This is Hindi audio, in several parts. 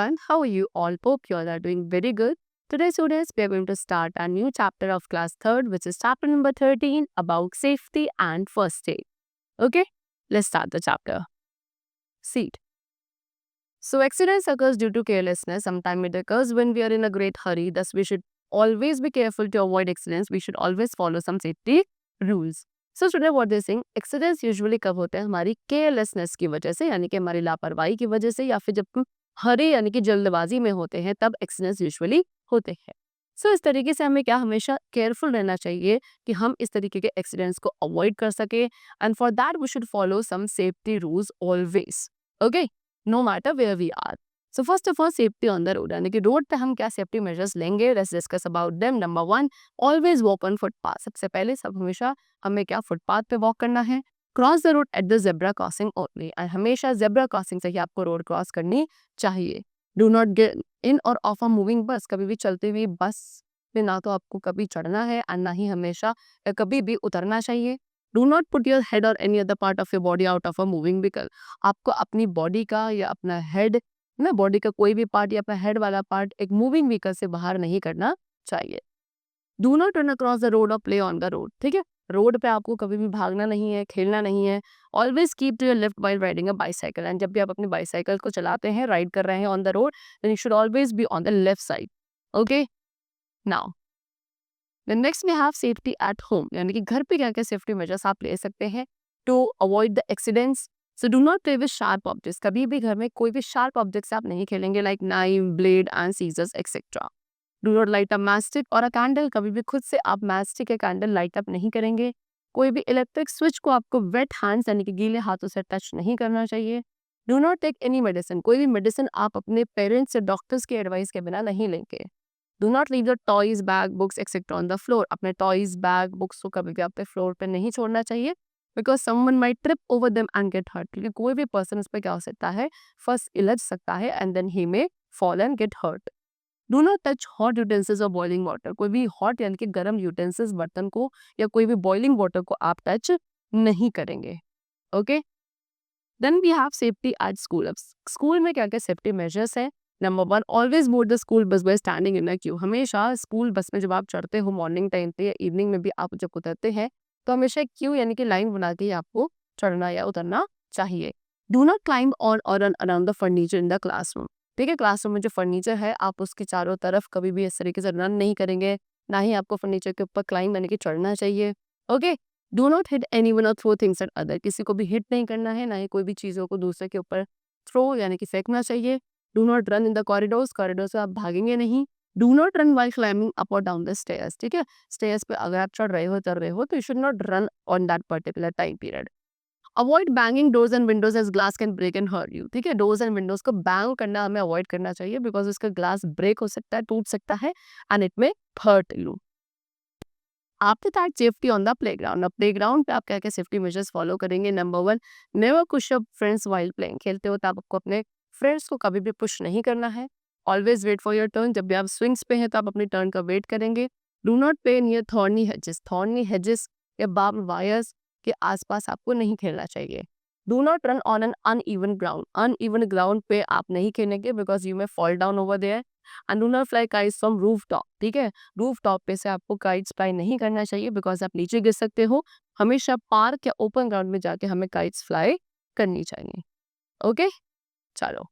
everyone, how are you all? Hope you all are doing very good. Today, students, we are going to start a new chapter of class 3rd, which is chapter number 13 about safety and first aid. Okay, let's start the chapter. Seat. So, accidents occurs due to carelessness. Sometimes it occurs when we are in a great hurry. Thus, we should always be careful to avoid accidents. We should always follow some safety rules. So student what they saying accidents usually कब होते हैं हमारी केयरलेसनेस की वजह से यानी कि हमारी लापरवाही की वजह से या फिर जब हम हरे यानी कि जल्दबाजी में होते हैं तब एक्सीडेंट्स यूजुअली होते हैं। सो इस तरीके से हमें क्या हमेशा केयरफुल रहना चाहिए कि हम इस तरीके के एक्सीडेंट्स को अवॉइड कर सके and for that we should follow some safety rules always okay no matter where we are. So first of all safety on the road यानी कि रोड पे हम क्या सेफ्टी मेजर्स लेंगे let's discuss about them. Number 1 always walk on footpath. सबसे पहले सब हमेशा हमें क्या फुटपाथ पे वॉक करना है। Cross the road at the zebra crossing only and हमेशा जेब्रा क्रॉसिंग से ही आपको रोड क्रॉस करनी चाहिए। डू नॉट गेट इन और ऑफ अ मूविंग बस। कभी भी चलती हुई बस पे ना तो आपको कभी चढ़ना है और ना ही हमेशा कभी भी उतरना चाहिए। Do not put your head or any other part of your body out of a moving vehicle. आपको अपनी बॉडी का या अपना हेड ना बॉडी का कोई भी पार्ट या अपना हेड वाला पार्ट एक मूविंग व्हीकल से बाहर नहीं करना चाहिए। Do not run across the road और प्ले ऑन द रोड। ठीक है, रोड पे आपको कभी भी भागना नहीं है, खेलना नहीं है। Always keep to your left while riding a bicycle and जब भी आप अपनी बाइसाइकिल को चलाते हैं राइड कर रहे हैं on the road then you should always be on the left side. Okay now the next we have safety at home यानी कि घर पे क्या क्या सेफ्टी मेजर्स आप ले सकते हैं to avoid the accidents. So do not play with sharp objects. कभी भी घर में कोई भी शार्प ऑब्जेक्ट से आप नहीं खेलेंगे like knife blade and scissors etcetera. Do not light up matchstick और अ कैंडल। कभी भी खुद से आप मैस्टिक या कैंडल लाइट अप नहीं करेंगे। कोई भी इलेक्ट्रिक स्विच को आपको वेट हैंड्स यानी कि गीले हाथों से टच नहीं करना चाहिए। Do not take any medicine. कोई भी मेडिसिन आप अपने पेरेंट्स या डॉक्टर्स की एडवाइस के बिना नहीं लेंगे। Do not leave your toys bag books etcetera on the floor. अपने टॉयज बैग बुक्स को कभी भी आपके फ्लोर पे नहीं छोड़ना चाहिए because someone might trip over them and get hurt. क्योंकि कोई भी पर्सन उस पर क्या हो सकता है फर्स्ट इलझ सकता है and then he may fall and get hurt. Do not touch hot utensils और बॉइलिंग वाटर। कोई भी हॉट यानी कि गर्म यूटेंसिल्स बर्तन को या कोई भी बॉइलिंग वाटर को आप टच नहीं करेंगे। Okay then we have safety at school. अब स्कूल में क्या क्या सेफ्टी मेजर्स हैं। Number 1 always board the school bus by standing in a queue. हमेशा स्कूल बस में जब आप चढ़ते हो मॉर्निंग टाइम पे या इवनिंग में भी आप जब उतरते हैं तो हमेशा एक क्यू यानी कि लाइन बना के ही आपको चढ़ना या उतरना चाहिए। डू नॉट क्लाइंब ऑन और run around the furniture in the classroom. ठीक है, क्लासरूम में जो फर्नीचर है आप उसके चारों तरफ कभी भी इस तरीके से रन नहीं करेंगे, ना ही आपको फर्नीचर के ऊपर क्लाइंब यानी कि चढ़ना चाहिए। Okay do not hit anyone और थ्रो थिंग्स एट अदर। किसी को भी हिट नहीं करना है, ना ही कोई भी चीज़ों को दूसरे के ऊपर थ्रो यानी कि फेंकना चाहिए। Do not run in the corridors. Corridor से आप भागेंगे नहीं। Do not run while climbing up और डाउन द स्टेयर्स। ठीक है, स्टेयर्स पे अगर आप चढ़ रहे हो उतर रहे हो तो you should not run on that particular time period. Avoid banging doors and windows as glass can break and hurt you. ठीक है, डोर्स एंड विंडोज को बैंग करना हमें अवॉइड करना चाहिए बिकॉज उसका ग्लास ब्रेक हो सकता है, टूट सकता है and it may hurt you. After that safety on the playground. अब प्लेग्राउंड पे आप क्या क्या सेफ्टी मेजर्स फॉलो करेंगे। Number 1 never push up friends while playing. खेलते हो तो आपको अपने फ्रेंड्स को कभी भी पुश नहीं करना है। Always wait for your turn. जब भी आप स्विंग्स पे हैं तो आप अपनी टर्न का वेट करेंगे। Do not play near thorny hedges. Thorny hedges या बार्ब वायर्स के आसपास आपको नहीं खेलना चाहिए। Do not run on an uneven ground. Uneven ground पे आप नहीं खेलेंगे because you may fall down over there. And do not fly kites from roof top. ठीक है, रूफ टॉप पे से आपको काइट्स फ्लाई नहीं करना चाहिए बिकॉज आप नीचे गिर सकते हो। हमेशा पार्क या ओपन ग्राउंड में जाके हमें काइट्स फ्लाई करनी चाहिए। ओके चलो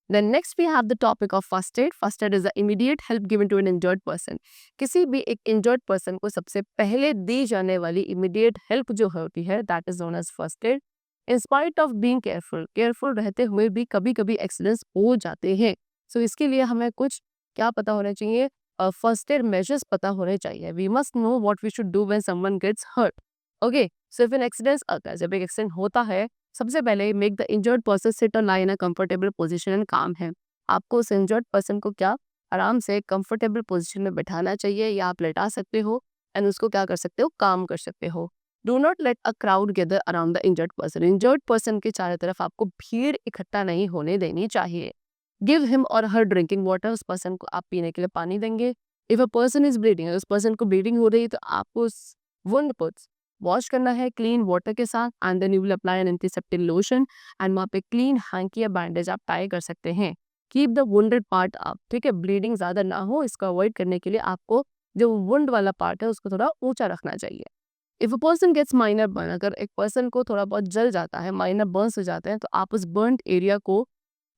then next we have the topic of first aid. First aid is the immediate help given to an injured person. किसी भी एक इंजर्ड पर्सन को सबसे पहले दी जाने वाली इमीडिएट हेल्प जो होती है that is known as first aid. In spite of being careful, careful रहते हुए भी कभी कभी एक्सीडेंट्स हो जाते हैं। सो इसके लिए हमें कुछ क्या पता होना चाहिए, फर्स्ट एड मेजर्स पता होने चाहिए। We must know what we should do when someone gets hurt. Okay so if an accident occur, जब एक एक्सीडेंट होता है सबसे पहले make the injured person sit और lie in a comfortable position and calm है। आपको उस इंजर्ड पर्सन को क्या आराम से कंफर्टेबल पोजीशन में बैठाना चाहिए या आप लेटा सकते हो एंड उसको क्या कर सकते हो काम कर सकते हो। Do not let a crowd gather around the injured person. Injured person के चारों तरफ आपको भीड़ इकट्ठा नहीं होने देनी चाहिए। गिव हिम और हर ड्रिंकिंग वाटर। उस पर्सन को आप पीने के लिए पानी देंगे। If a person is bleeding, उस पर्सन को ब्लीडिंग हो रही है तो आपको उस वुंड पुट्स वॉश करना है क्लीन वाटर के साथ and then you will apply an antiseptic lotion and वहाँ पे क्लीन हैंकी या बैंडेज आप टाई कर सकते हैं। Keep the wounded part up, ठीक है, ब्लीडिंग ज़्यादा ना हो, इसको अवॉइड करने के लिए आपको जो वुंड वाला पार्ट है उसको थोड़ा ऊंचा रखना चाहिए। If a person gets minor burn, अगर एक पर्सन को थोड़ा बहुत जल जाता है, माइनर बर्न्स हो जाते हैं, तो आप उस बर्न्ड एरिया को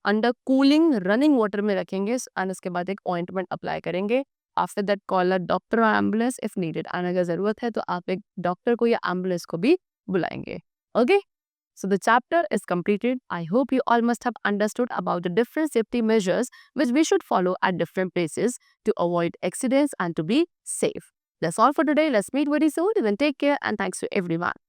अंडर कूलिंग रनिंग वाटर में रखेंगे एंड उसके बाद एक ऑइंटमेंट अप्लाई करेंगे। After that call a doctor और एम्बुलेंस इफ नीडेड, एंड अगर ज़रूरत है तो आप एक डॉक्टर को या एम्बुलेंस को भी बुलाएंगे। Okay, so the chapter is completed. I hope you all must have understood about the different safety measures which we should follow at different places to avoid accidents and to be safe. That's all for today. Let's meet very soon. Even take care and thanks to everyone.